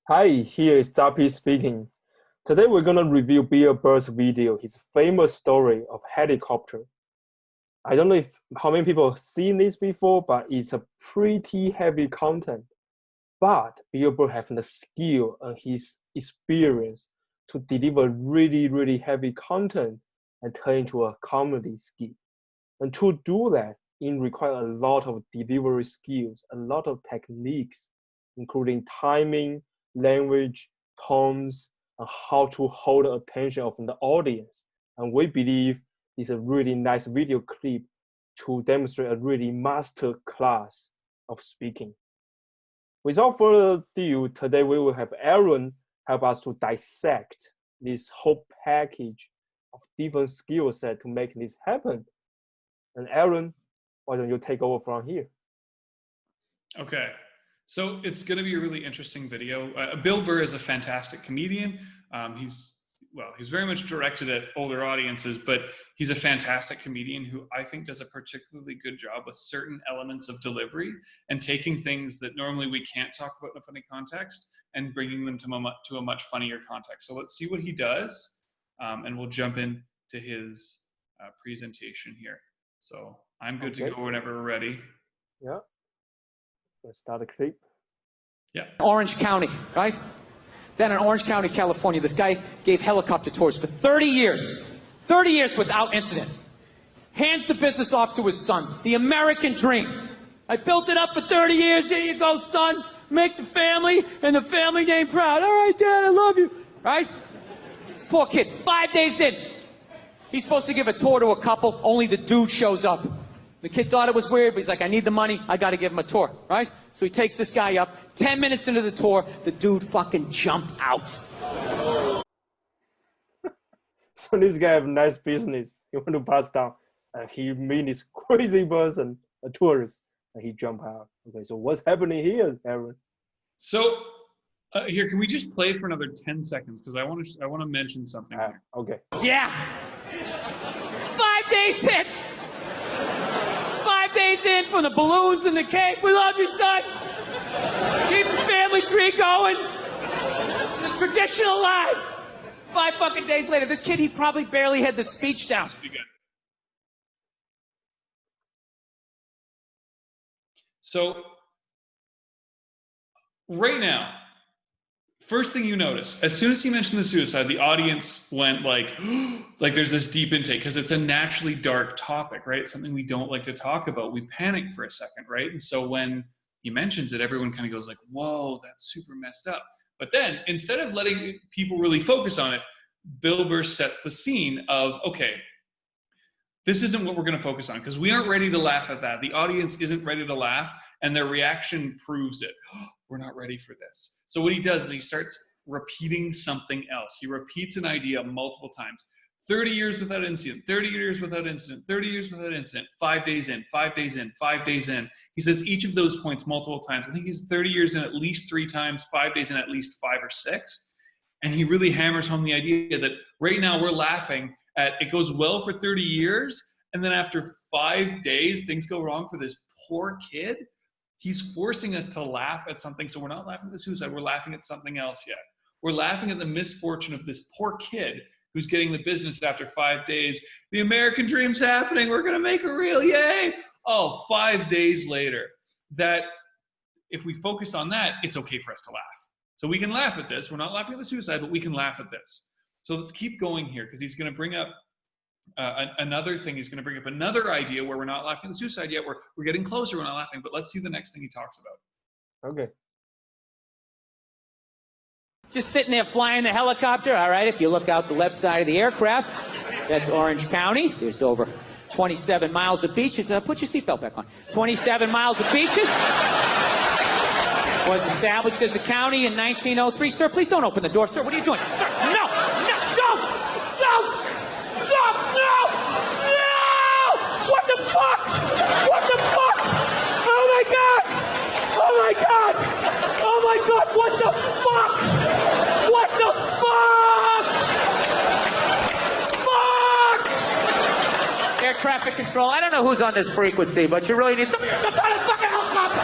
Hi, here is ZAPY speaking. Today we're gonna review Bill Burr's video, his famous story of helicopter. I don't know how many people have seen this before, but it's a pretty heavy content. But Bill Burr has the skill and his experience to deliver really heavy content and turn into a comedy skit. And to do that, it requires a lot of delivery skills, a lot of techniques, including timing, language, tones, and how to hold the attention of the audience. And we believe it's a really nice video clip to demonstrate a really master class of speaking. Without further ado, today we will have Aaron help us to dissect this whole package of different skill set to make this happen. And Aaron, why don't you take over from here? Okay, so it's going to be a really interesting video. Bill Burr is a fantastic comedian. He's very much directed at older audiences, but he's a fantastic comedian who I think does a particularly good job with certain elements of delivery and taking things that normally we can't talk about in a funny context and bringing them to a much funnier context. So let's see what he does, and we'll jump into his presentation here. So I'm good to go whenever we're ready. Yeah. Let's start the clip. Yeah. Orange County, right? Then in Orange County, California, this guy gave helicopter tours for 30 years. 30 years without incident. Hands the business off to his son. The American dream. I built it up for 30 years. Here you go, son. Make the family and the family name proud. All right, Dad, I love you. Right? This poor kid, 5 days in. He's supposed to give a tour to a couple. Only the dude shows up. The kid thought it was weird, but he's like, I need the money. I got to give him a tour, right? So he takes this guy up. 10 minutes into the tour, the dude fucking jumped out. So this guy have nice business. He want to pass down. And he meet this crazy person, a tourist, and he jump out. Okay, so what's happening here, Aaron? So here, can we just play for another 10 seconds? Because I want to mention something here. Okay. Yeah. 5 days in. 5 days in from the balloons and the cake. We love you, son. Keep the family tree going. The tradition alive. 5 fucking days later, this kid, he probably barely had the speech down. So right now, first thing you notice, as soon as he mentioned the suicide, the audience went like there's this deep intake because it's a naturally dark topic, right? It's something we don't like to talk about. We panic for a second, right? And so when he mentions it, everyone kind of goes like, whoa, that's super messed up. But then instead of letting people really focus on it, Bill Burr sets the scene of, okay, this isn't what we're going to focus on because we aren't ready to laugh at that. The audience isn't ready to laugh, and their reaction proves it. We're not ready for this. So what he does is he starts repeating something else. He repeats an idea multiple times. 30 years without incident, 30 years without incident, 30 years without incident, 5 days in, 5 days in, 5 days in. He says each of those points multiple times. I think he's 30 years in at least 3 times, 5 days in at least 5 or 6. And he really hammers home the idea that right now we're laughing at it goes well for 30 years, and then after 5 days, things go wrong for this poor kid. He's forcing us to laugh at something. So we're not laughing at the suicide. We're laughing at something else yet. We're laughing at the misfortune of this poor kid who's getting the business after 5 days. The American dream's happening. We're going to make a reel. Yay. Oh, 5 days later. That if we focus on that, it's okay for us to laugh. So we can laugh at this. We're not laughing at the suicide, but we can laugh at this. So let's keep going here because he's going to bring up another thing. He's going to bring up another idea where we're not laughing at the suicide yet. We're getting closer. We're not laughing, but let's see the next thing he talks about. Okay. Just sitting there flying the helicopter. All right, if you look out the left side of the aircraft, that's Orange County. There's over 27 miles of beaches. Put your seatbelt back on. 27 miles of beaches. Was established as a county in 1903. Sir, please don't open the door. Sir, what are you doing? Sir, no! No! Don't! Don't! Stop! No! No! What the fuck? What the fuck? Oh my God! Oh my God! Oh my God! What the fuck? What the fuck? Fuck! Air traffic control. I don't know who's on this frequency, but you really need some kind of fucking helicopter.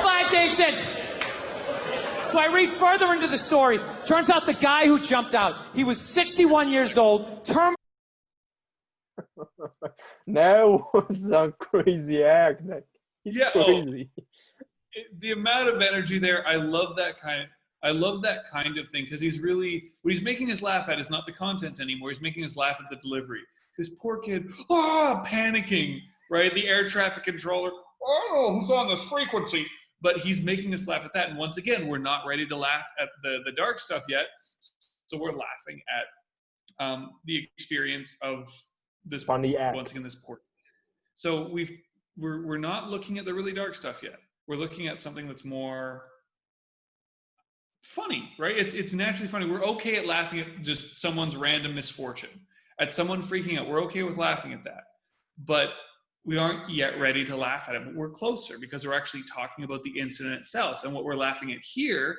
5 days in. So I read further into the story. Turns out the guy who jumped out, he was 61 years old, That was a crazy act. He's crazy. The amount of energy there, I love that kind of thing, because he's really, what he's making us laugh at is not the content anymore. He's making us laugh at the delivery. This poor kid, panicking, right? The air traffic controller, who's on this frequency? But he's making us laugh at that. And once again, we're not ready to laugh at the dark stuff yet. So we're laughing at the experience of this funny act. Once again, this poor. So we're not looking at the really dark stuff yet. We're looking at something that's more funny, right? It's naturally funny. We're okay at laughing at just someone's random misfortune, at someone freaking out. We're okay with laughing at that. But we aren't yet ready to laugh at it, but we're closer because we're actually talking about the incident itself. And what we're laughing at here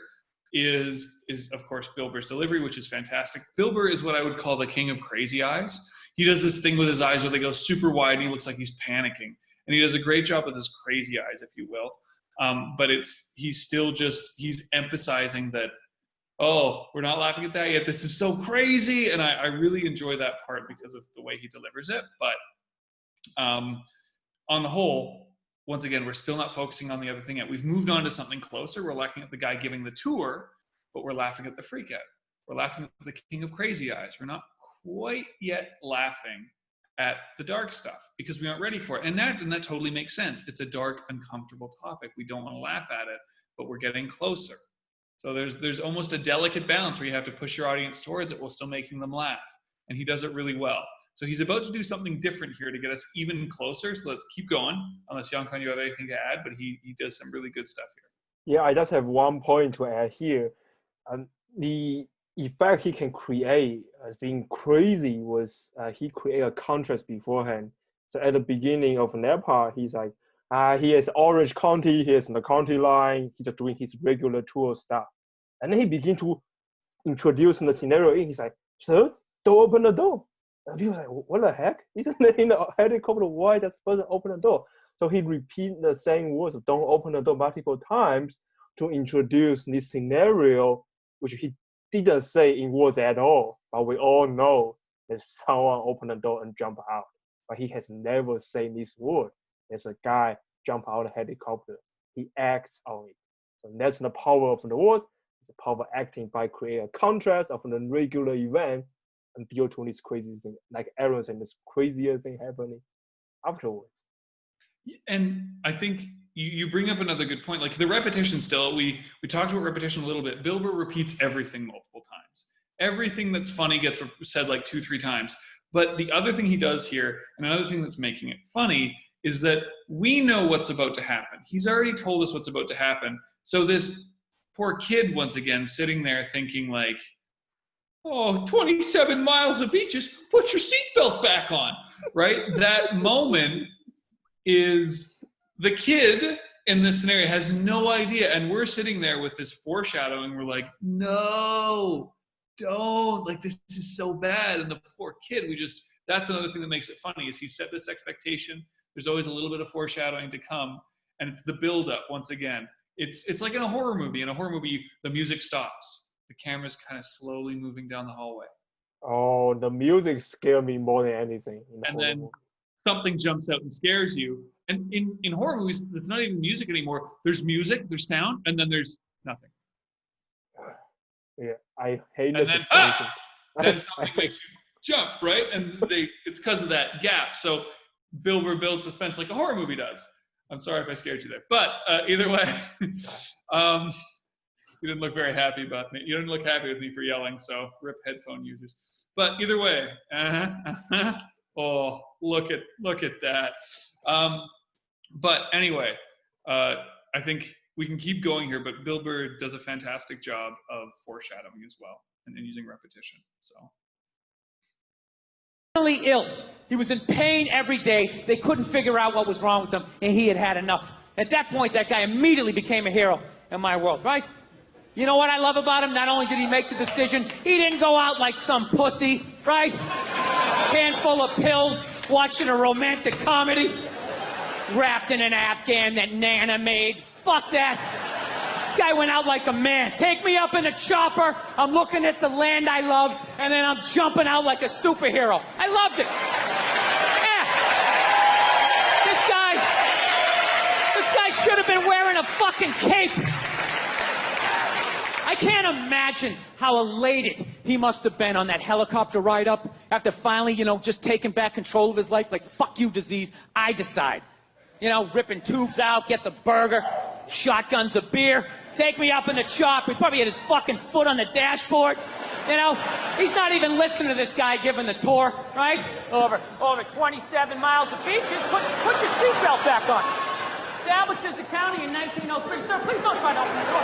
is of course Bill Burr's delivery, which is fantastic. Bill Burr is what I would call the king of crazy eyes. He does this thing with his eyes where they go super wide and he looks like he's panicking. And he does a great job with his crazy eyes, if you will. But he's emphasizing that, we're not laughing at that yet. This is so crazy. And I really enjoy that part because of the way he delivers it. But on the whole, once again, we're still not focusing on the other thing yet. We've moved on to something closer. We're laughing at the guy giving the tour, but we're laughing at the freak out. We're laughing at the king of crazy eyes. We're not quite yet laughing at the dark stuff because we aren't ready for it. And that totally makes sense. It's a dark, uncomfortable topic. We don't want to laugh at it, but we're getting closer. So there's almost a delicate balance where you have to push your audience towards it while still making them laugh. And he does it really well. So he's about to do something different here to get us even closer. So let's keep going, unless Young-Kan, you have anything to add, but he does some really good stuff here. Yeah, I just have one point to add here. The effect he can create as being crazy was he created a contrast beforehand. So at the beginning of that part, he's like, he has Orange County, he has the county line, he's just doing his regular tour stuff. And then he begins to introduce the scenario in. He's like, sir, don't open the door. And people are like, what the heck? Isn't it in the helicopter? Why does person open the door? So he repeats the same words of don't open the door multiple times to introduce this scenario, which he didn't say in words at all. But we all know that someone opened the door and jump out. But he has never said this word. There's a guy jump out of the helicopter. He acts on it. So that's the power of the words. It's the power of acting by creating a contrast of the regular event and build to this crazy thing. Like Aaron said, this crazier thing happening afterwards. And I think you bring up another good point. Like the repetition still, we talked about repetition a little bit. Bill Burr repeats everything multiple times. Everything that's funny gets said like 2-3 times. But the other thing he does here, and another thing that's making it funny, is that we know what's about to happen. He's already told us what's about to happen. So this poor kid, once again, sitting there thinking like, 27 miles of beaches, put your seatbelt back on, right? That moment is the kid in this scenario has no idea. And we're sitting there with this foreshadowing. We're like, no, don't, like, this is so bad. And the poor kid, that's another thing that makes it funny is he set this expectation. There's always a little bit of foreshadowing to come. And it's the buildup once again. It's like in a horror movie. In a horror movie, the music stops. The camera's kind of slowly moving down the hallway. Oh, the music scared me more than anything. And then something jumps out and scares you. And in horror movies, it's not even music anymore. There's music, there's sound, and then there's nothing. Yeah, I hate and this. Then something makes you jump, right? And it's because of that gap. So Bill Burr builds suspense like a horror movie does. I'm sorry if I scared you there. But either way, you didn't look very happy about me. You didn't look happy with me for yelling, so rip headphone users. But either way, oh, look at that. But anyway, I think we can keep going here, but Bill Burr does a fantastic job of foreshadowing as well and using repetition. So. Ill. He was in pain every day. They couldn't figure out what was wrong with him, and he had had enough. At that point, that guy immediately became a hero in my world, right? You know what I love about him? Not only did he make the decision, he didn't go out like some pussy, right? Handful of pills, watching a romantic comedy, wrapped in an Afghan that Nana made. Fuck that. guy went out like a man. Take me up in a chopper. I'm looking at the land I love, and then I'm jumping out like a superhero. I loved it. Yeah. This guy should have been wearing a fucking cape. I can't imagine how elated he must have been on that helicopter ride up after finally, you know, just taking back control of his life. Like, fuck you, disease. I decide. You know, ripping tubes out, gets a burger, shotguns a beer, take me up in the chopper. He probably had his fucking foot on the dashboard. You know, he's not even listening to this guy giving the tour, right? Over 27 miles of beaches. Put your seatbelt back on. Established as a county in 1903. Sir, please don't try to open the door.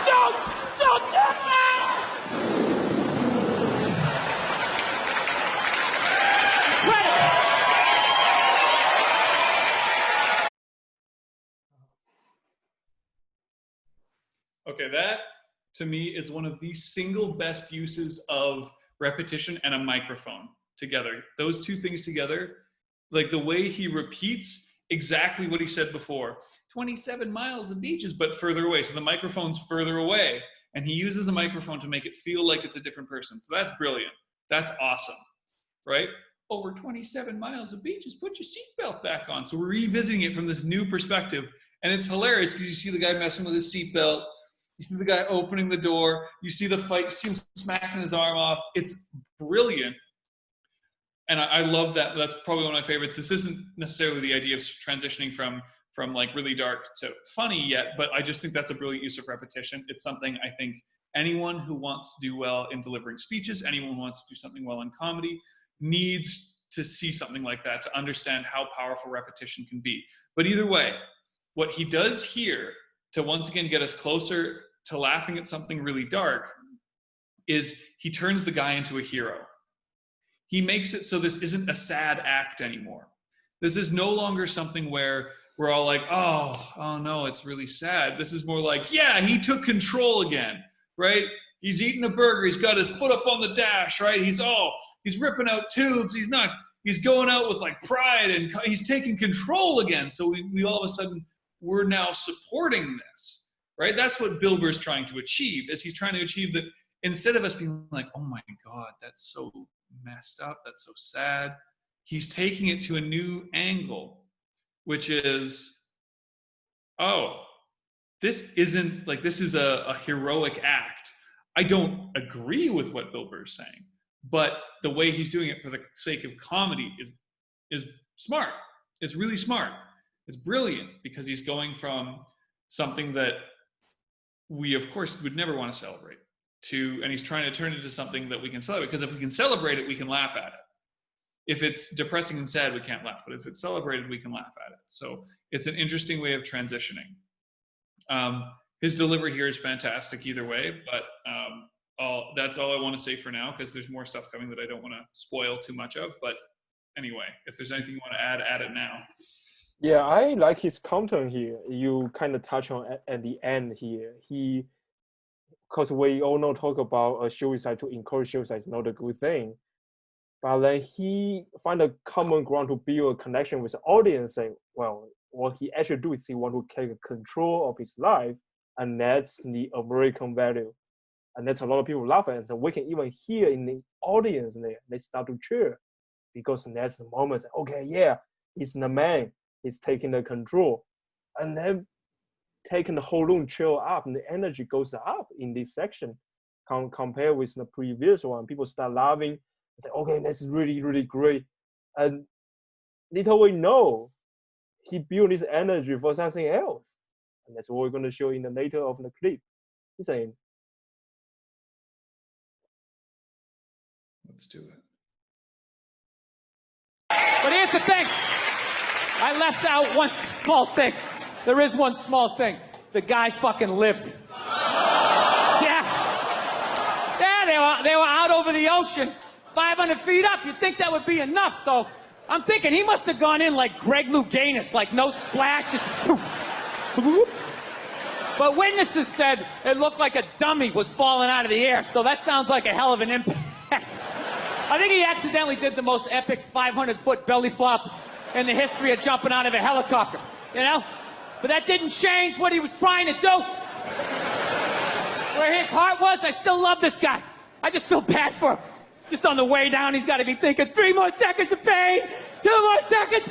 No! Don't do it! Incredible! Okay, that to me is one of the single best uses of repetition and a microphone together. Those two things together, like the way he repeats exactly what he said before. 27 miles of beaches, but further away. So the microphone's further away. And he uses a microphone to make it feel like it's a different person. So that's brilliant. That's awesome, right? Over 27 miles of beaches, put your seatbelt back on. So we're revisiting it from this new perspective. And it's hilarious because you see the guy messing with his seatbelt. You see the guy opening the door. You see the fight. You see him smacking his arm off. It's brilliant. And I love that. That's probably one of my favorites. This isn't necessarily the idea of transitioning from like really dark to funny yet, but I just think that's a brilliant use of repetition. It's something I think anyone who wants to do well in delivering speeches, anyone who wants to do something well in comedy, needs to see something like that to understand how powerful repetition can be. But either way, what he does here to once again get us closer to laughing at something really dark is he turns the guy into a hero. He makes it so this isn't a sad act anymore. This is no longer something where we're all like, oh no, it's really sad. This is more like, yeah, he took control again, right? He's eating a burger. He's got his foot up on the dash, right? He's ripping out tubes. He's going out with like pride and he's taking control again. So we all of a sudden, we're now supporting this, right? That's what Bill Burr's trying to achieve, is he's trying to achieve that instead of us being like, oh my God, that's so messed up, that's so sad, he's taking it to a new angle, which is, oh, this isn't like, this is a heroic act. I don't agree with what Bill Burr is saying, but the way he's doing it for the sake of comedy is smart. It's really smart. It's brilliant because he's going from something that we, of course, would never want to celebrate and he's trying to turn it into something that we can celebrate. Because if we can celebrate it, we can laugh at it. If it's depressing and sad, we can't laugh. But if it's celebrated, we can laugh at it. So it's an interesting way of transitioning. His delivery here is fantastic either way, but that's all I want to say for now, because there's more stuff coming that I don't want to spoil too much of. But anyway, if there's anything you want to add it now. Yeah, I like his content here. You kind of touch on at the end here. Because we all know talk about a suicide to encourage suicide is not a good thing. But then he find a common ground to build a connection with the audience, saying, well, what he actually do is he want to take control of his life, and that's the American value. And that's a lot of people laugh at it. And we can even hear in the audience there, they start to cheer. Because that's the moment, okay, yeah, he's the man. He's taking the control. And then taking the whole room chill up, and the energy goes up in this section compared with the previous one. People start laughing, say, okay, that's really, really great. And little we know, he built this energy for something else. And that's what we're going to show in the later of the clip. He's saying, let's do it. But here's the thing. I left out one small thing. There is one small thing. The guy fucking lived. Yeah, they were out over the ocean, 500 feet up. You'd think that would be enough. So I'm thinking he must have gone in like Greg Louganis, like no splash. Just, but witnesses said it looked like a dummy was falling out of the air. So that sounds like a hell of an impact. I think he accidentally did the most epic 500-foot belly flop in the history of jumping out of a helicopter, you know? But that didn't change what he was trying to do. Where his heart was, I still love this guy. I just feel bad for him. Just on the way down, he's got to be thinking, 3 more seconds of pain, 2 more seconds.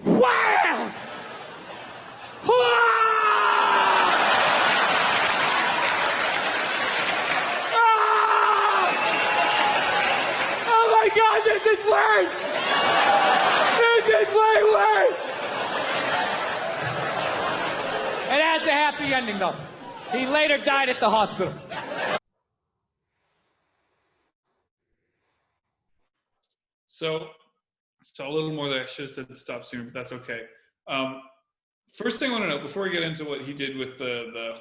Wow! Oh my God, this is worse! This is way worse! It has a happy ending, though. He later died at the hospital. So a little more there. I should have said stop sooner, but that's okay. First thing I want to know, before we get into what he did with the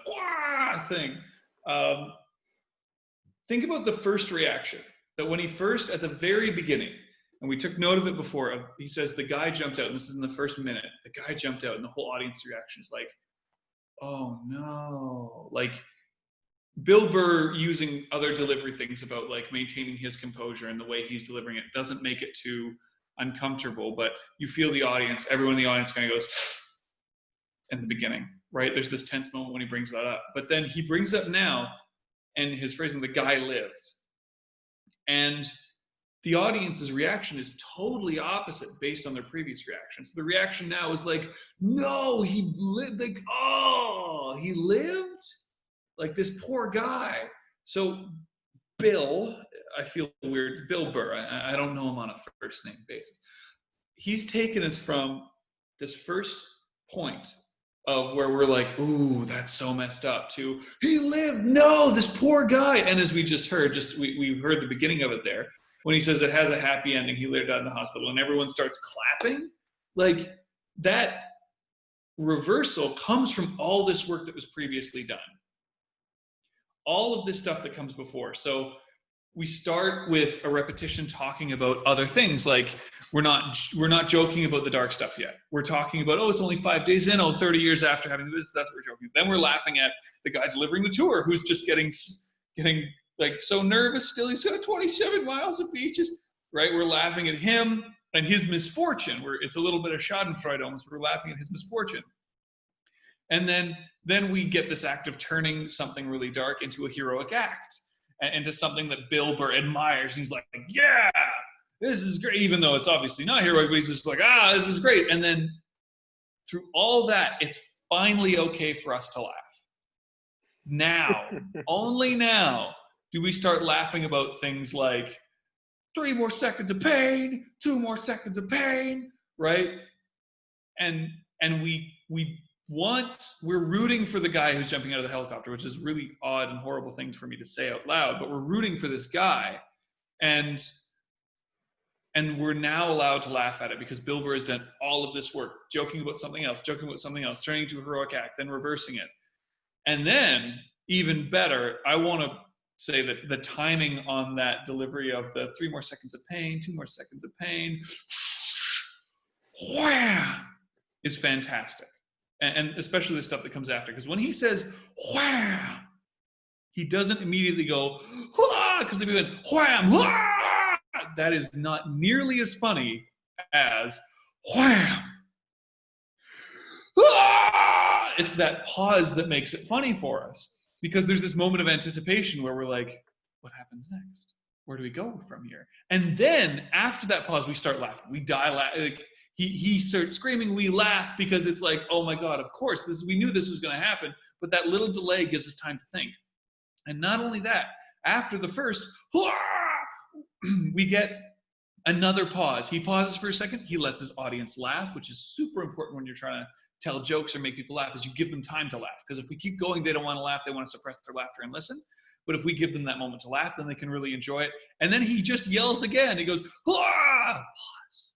thing, think about the first reaction. That when he first, at the very beginning, and we took note of it before, he says the guy jumped out, and this is in the first minute, the guy jumped out, and the whole audience reaction is like, oh no. Like, Bill Burr using other delivery things about like maintaining his composure and the way he's delivering it doesn't make it too uncomfortable, but you feel the audience, everyone in the audience kind of goes in the beginning, right? There's this tense moment when he brings that up, but then he brings up now, and his phrasing, the guy lived. And the audience's reaction is totally opposite based on their previous reaction. So the reaction now is like, no, he lived, like, oh, he lived? Like this poor guy. So Bill, I feel weird, Bill Burr, I don't know him on a first name basis. He's taken us from this first point of where we're like, ooh, that's so messed up, to he lived, no, this poor guy. And as we just heard, we heard the beginning of it there, when he says it has a happy ending, he later died in the hospital, and everyone starts clapping. Like, that reversal comes from all this work that was previously done. All of this stuff that comes before. So we start with a repetition talking about other things, like we're not joking about the dark stuff yet. We're talking about, oh, it's only 5 days in, 30 years after having this, that's what we're joking. Then we're laughing at the guy delivering the tour, who's just getting like so nervous still. He's got 27 miles of beaches, right? We're laughing at him and his misfortune, where it's a little bit of schadenfreude almost. We're laughing at his misfortune. And then we get this act of turning something really dark into a heroic act, and into something that Bill Burr admires. He's like, yeah, this is great, even though it's obviously not heroic, but he's just like, this is great. And then through all that, it's finally okay for us to laugh. Now, only now, do we start laughing about things like 3 more seconds of pain, 2 more seconds of pain, right? And we're rooting for the guy who's jumping out of the helicopter, which is really odd and horrible thing for me to say out loud, but we're rooting for this guy, and we're now allowed to laugh at it because Bill Burr has done all of this work, joking about something else, turning into a heroic act, then reversing it. And then, even better, I want to say that the timing on that delivery of the 3 more seconds of pain, 2 more seconds of pain, is fantastic. And especially the stuff that comes after. Because when he says, wham, he doesn't immediately go, because if he went, wham, that is not nearly as funny as wham. It's that pause that makes it funny for us. Because there's this moment of anticipation where we're like, what happens next? Where do we go from here? And then after that pause, we start laughing. We die laughing. Like, he starts screaming, we laugh, because it's like, oh my God, of course, we knew this was going to happen, but that little delay gives us time to think. And not only that, after the first, we get another pause. He pauses for a second, he lets his audience laugh, which is super important when you're trying to tell jokes or make people laugh, is you give them time to laugh. Because if we keep going, they don't want to laugh, they want to suppress their laughter and listen. But if we give them that moment to laugh, then they can really enjoy it. And then he just yells again, he goes, pause.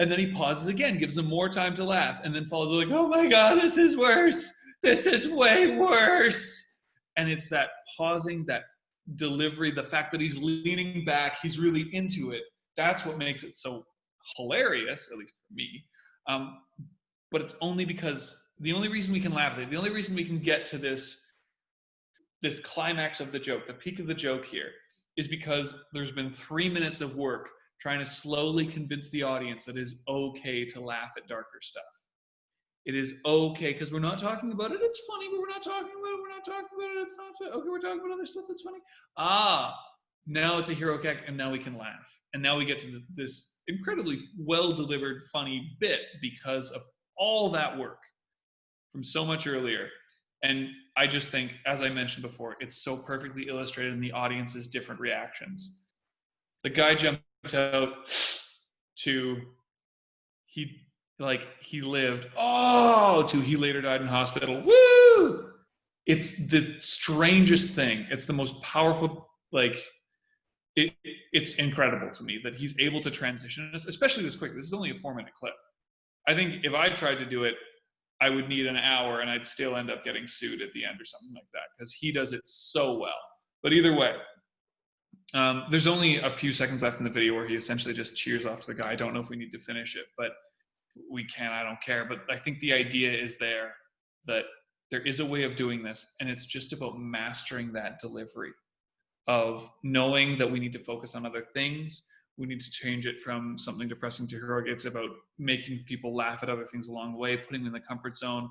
And then he pauses again, gives them more time to laugh, and then follows like, oh my God, this is worse. This is way worse. And it's that pausing, that delivery, the fact that he's leaning back, he's really into it. That's what makes it so hilarious, at least for me. But it's only because the only reason we can laugh at it, the only reason we can get to this climax of the joke, the peak of the joke here, is because there's been 3 minutes of work trying to slowly convince the audience that it is okay to laugh at darker stuff. It is okay, because we're not talking about it. It's funny, but we're not talking about it. We're not talking about it. It's not okay. We're talking about other stuff that's funny. Now it's a hero act, and now we can laugh. And now we get to this incredibly well-delivered, funny bit because of all that work from so much earlier. And I just think, as I mentioned before, it's so perfectly illustrated in the audience's different reactions. The guy jumped out to he lived, to he later died in hospital. Woo! It's the strangest thing. It's the most powerful, it's incredible to me that he's able to transition this, especially this quick. This is only a 4-minute clip. I think if I tried to do it, I would need an hour and I'd still end up getting sued at the end or something like that, because he does it so well. But either way, there's only a few seconds left in the video where he essentially just cheers off to the guy. I don't know if we need to finish it, but we can. I don't care. But I think the idea is there that there is a way of doing this, and it's just about mastering that delivery of knowing that we need to focus on other things. We need to change it from something depressing to heroic. It's about making people laugh at other things along the way, putting them in the comfort zone.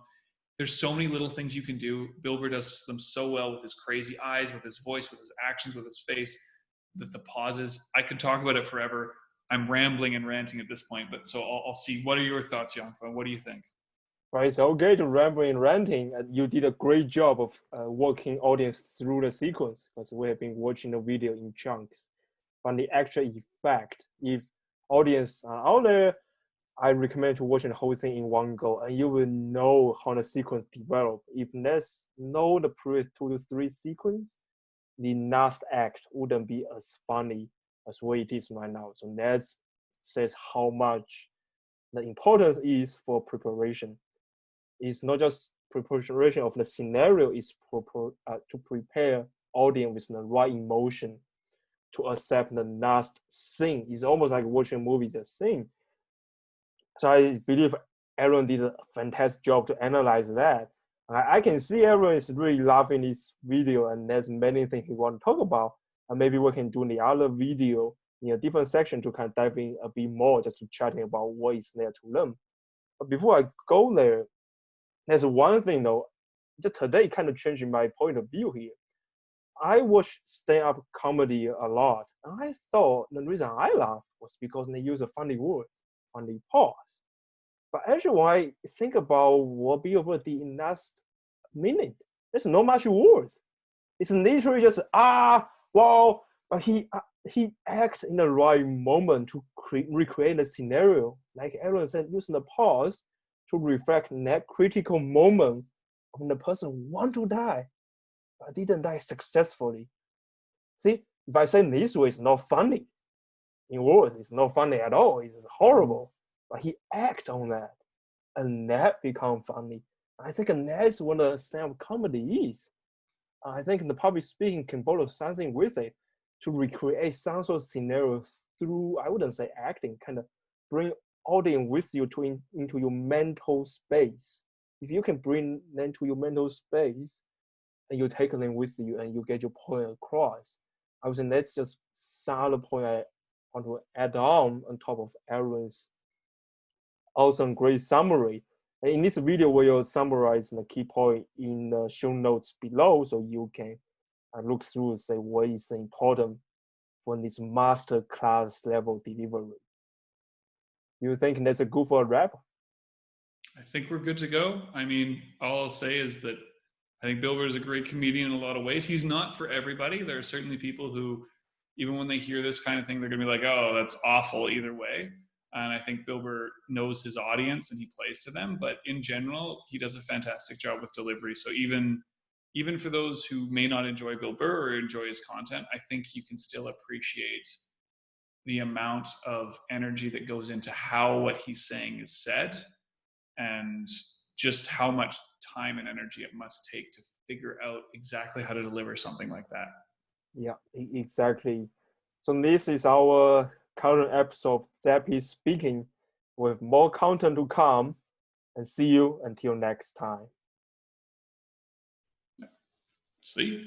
There's so many little things you can do. Bill Burr does them so well with his crazy eyes, with his voice, with his actions, with his face, that the pauses. I could talk about it forever. I'm rambling and ranting at this point, but so I'll see. What are your thoughts, Yangfa? What do you think? Right, it's okay to rambling and ranting. You did a great job of walking audience through the sequence, because we have been watching the video in chunks. But the actual effect, if audience are out there, I recommend to watching the whole thing in one go, and you will know how the sequence develop. If there's no the previous 2 to 3 sequence, the last act wouldn't be as funny as what it is right now. So that says how much the importance is for preparation. It's not just preparation of the scenario, it's to prepare audience with the right emotion to accept the last scene. It's almost like watching a movie, the scene. So I believe Aaron did a fantastic job to analyze that. I can see Aaron is really loving this video, and there's many things he want to talk about. And maybe we can do the other video in a different section to kind of dive in a bit more, just to chatting about what is there to learn. But before I go there, there's one thing though, just today kind of changing my point of view here. I watch stand-up comedy a lot, and I thought the reason I laugh was because they use a funny words, funny pause. But actually, when I think about what Bill Burr did in last minute, there's not much words. It's literally just wow. But he acts in the right moment to recreate the scenario. Like Aaron said, using the pause to reflect that critical moment when the person want to die, but didn't die successfully. See, if I say this way, it's not funny. In words, it's not funny at all. It's horrible. But he acts on that, and that become funny. I think that's what the stand-up comedy is. I think the public speaking can borrow something with it to recreate some sort of scenario through, I wouldn't say acting, kind of bring audience with you into your mental space. If you can bring them to your mental space, and you take them with you and you get your point across, I would say that's just some other point I want to add on top of Aaron's awesome, great summary. And in this video, we will summarize the key point in the show notes below, so you can look through and say what is important for this master class level delivery. You think that's a good for a wrap? I think we're good to go. I mean, all I'll say is that I think Bill Burr is a great comedian in a lot of ways. He's not for everybody. There are certainly people who, even when they hear this kind of thing, they're going to be like, oh, that's awful either way. And I think Bill Burr knows his audience and he plays to them. But in general, he does a fantastic job with delivery. So even for those who may not enjoy Bill Burr or enjoy his content, I think you can still appreciate the amount of energy that goes into how what he's saying is said, and just how much time and energy it must take to figure out exactly how to deliver something like that. Yeah, exactly. So this is our current episode of ZAPY Speaking, with more content to come, and see you until next time. See you.